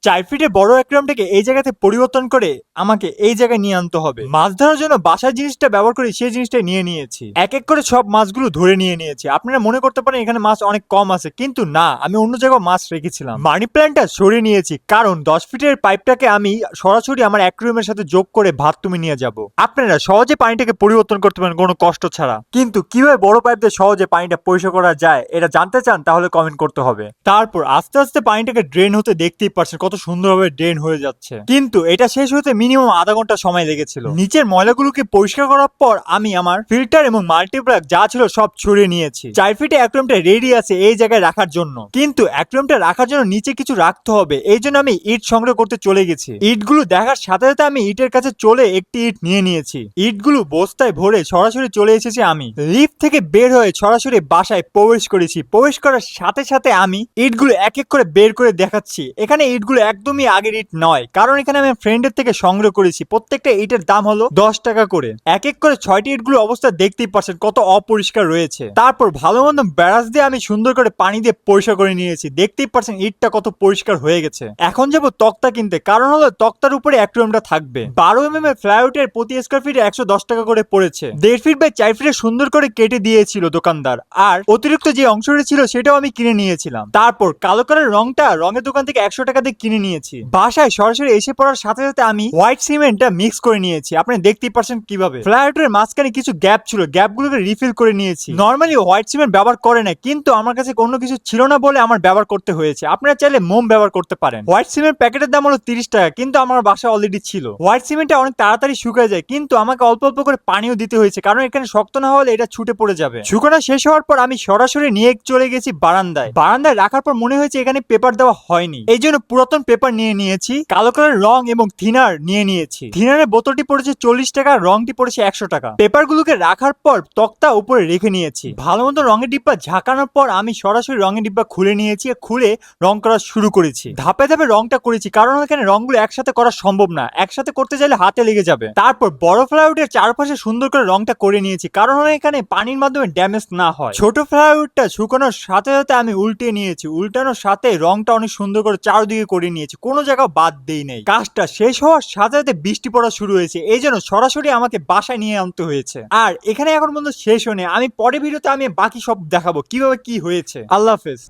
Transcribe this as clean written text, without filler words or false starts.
4 ফিটের বড় অ্যাকুয়ারিয়ামটাকে এই জায়গাতে পরিবর্তন করে আমাকে এই জায়গায় নিয়ে আনতে হবে। মাছ ধরার জন্য বাসার জিনিসটা ব্যবহার করে সেই জিনিসটা নিয়ে নিয়েছি। এক এক করে সব মাছগুলো ধরে নিয়ে নিয়েছি। আপনারা মনে করতে পারেন এখানে মাছ অনেক কম আছে, কিন্তু না, আমি অন্য জায়গায় মাছ রেখেছিলাম। মানি প্ল্যান্টটা সরিয়ে নিয়েছি কারণ 10 ফিটের পাইপটাকে আমি সরাসরি আমার অ্যাকুয়ারিয়ামের সাথে যোগ করে বাথরুমে নিয়ে যাব। আপনারা সহজে পানিটাকে পরিবর্তন করতে পারেন কোনো কষ্ট ছাড়া। কিন্তু কিভাবে বড় পাইপ দিয়ে সহজে পানিটা পরিষ্কার করা যায় এটা জানতে চান তাহলে কমেন্ট করতে হবে। তারপর আস্তে আস্তে পানিটাকে ড্রেন হতে দেখতেই পারছেন কত সুন্দরভাবে ড্রেন হয়ে যাচ্ছে, কিন্তু এটা শেষ হতে মিনিমাম আধা ঘন্টা সময় লেগেছিল। নিচের ময়লাগুলোকে পরিষ্কার করার পর আমি আমার ফিল্টার এবং মাল্টিপ্লাগ যা ছিল সব ছড়িয়ে নিয়েছি। 4 ফিটে অ্যাকুয়ারিয়ামটা রেডি আছে এই জায়গায় রাখার জন্য, কিন্তু অ্যাকুয়ারিয়ামটা রাখার জন্য নিচে কিছু রাখতে হবে, এই জন্য আমি ইট সংগ্রহ করতে চলে গেছি। ইটগুলো দেখার সাথে সাথে আমি ইটের কাছে চলে একটি ইট নিয়ে নিয়েছি। ইটগুলো বস্তায় ভরে সরাসরি চলে এসেছি। আমি লিফট থেকে বের হয়ে সরাসরি বাসায় প্রবেশ করেছি। প্রবেশ করার সাথে সাথে আমি ইটগুলো এক এক করে বের করে দেখাচ্ছি। এখানে ইটগুলো একদমই আগের ইট নয়, কারণ এখানে আমি ফ্রেন্ডের থেকে সংগ্রহ করেছি। প্রত্যেকটা ইটের দাম হলো 10 টাকা করে। এক এক করে 6টি ইটগুলো অবস্থা দেখতেই পাচ্ছেন কত অপরিষ্কার রয়েছে। তারপর ভালো মন্দ ব্রাশ দিয়ে আমি সুন্দর করে পানি দিয়ে পরিষ্কার করে নিয়েছি। দেখতেই পাচ্ছেন ইটটা কত পরিষ্কার হয়ে গেছে। এখন যাবো তক্তা কিনতে, কারণ হলো তক্তার উপরে অ্যাকুয়ারিয়ামটা থাকবে। 12 mm এর ফ্লাইউডের প্রতি স্কয়ার ফিটে 110 টাকা করে পড়েছে। 1.5 ফিট বাই 4 ফিটে সুন্দর করে কেটে দিয়েছিল দোকানদার, আর অতিরিক্ত যে অংশটা ছিল সেটাও আমি কিনে নিয়েছিলাম। তারপর কালো কালার রঙের দোকান থেকে 100 টাকা দিয়ে কিনে নিয়েছি। বাসায় সরাসরি এসে পড়ার সাথে সাথে আমি হোয়াইট সিমেন্টটা মিক্স করে নিয়েছি। আপনি দেখতেই পাচ্ছেন কিভাবে ফ্লাইউডের মাঝখানে কিছু গ্যাপ ছিল, গ্যাপগুলোকে রিফিল করে নিয়েছি। নরমালি হোয়াইট সিমেন্ট ব্যবহার করে না, কিন্তু আমার কাছে কোনো কিছু ছিল না বলে আমার ব্যবহার করতে হয়েছে। আপনারা চাইলে মোম ব্যবহার করতে পারেন। হোয়াইট সিমেন্ট প্যাকেটের দাম হলো 30 টাকা, কিন্তু আমার বাসা অলরেডি ছিল। হোয়াইট সিমেন্টটা অনেক তাড়াতাড়ি শুকায় যায়, কিন্তু আমাকে অল্প অল্প করে পানিও দিতে হয়েছে, কারণ এখানে শক্ত না হলে এটা ছুটে পড়ে যাবে। শুকানো শেষ হওয়ার পর আমি সরাসরি নিয়ে চলে গেছি বারান্দায়। বারান্দায় রাখার পর মনে হয়েছে এখানে পেপার দেওয়া হয়নি, এই জন্য পুরাতন পেপার নিয়ে নিয়েছি। কালো কালার রং এবং থিনার নিয়ে নিয়েছি। থিনারের বোতলটি পড়েছে 40 টাকা, রংটি পড়েছে 100 টাকা। পেপারগুলোকে রাখার পর তক্তা উপরে রেখে নিয়েছি। ভালো মতো রঙের ডিব্বা ঝাঁকানোর পর আমি সরাসরি রঙের ডিব্বা খুলে নিয়েছি। খুলে রং করা শুরু করেছি। ধাপে ধাপে রংটা করেছি, কারণ এখানে রংগুলো একসাথে করা সম্ভব না, একসাথে করতে চাইলে হাতে লেগে যাবে। তারপর বড় ফ্লাইউডের চারপাশে সুন্দর করে রংটা করে নিয়েছি, কারণ এখানে পানির মাধ্যমে ড্যামেজ না হয়। ছোট ফ্লাইউডটা শুকানোর সাথে সাথে আমি উল্টে নিয়েছি। উল্টানোর সাথে রংটা অনেক সুন্দর করে চারদিকে করে নিয়েছি, কোনো জায়গা বাদ দেই নাই। কাজটা শেষ হওয়ার সাথে সাথে বৃষ্টি পড়া শুরু হয়েছে, এই জন্য সরাসরি আমাকে বাসায় নিয়ে আনতে হয়েছে। আর এখানে এখন পর্যন্ত শেষ হয়নি, আমি পরের ভিডিওতে আমি বাকি সব দেখাবো কিভাবে কি হয়েছে। আল্লাহ হাফেজ।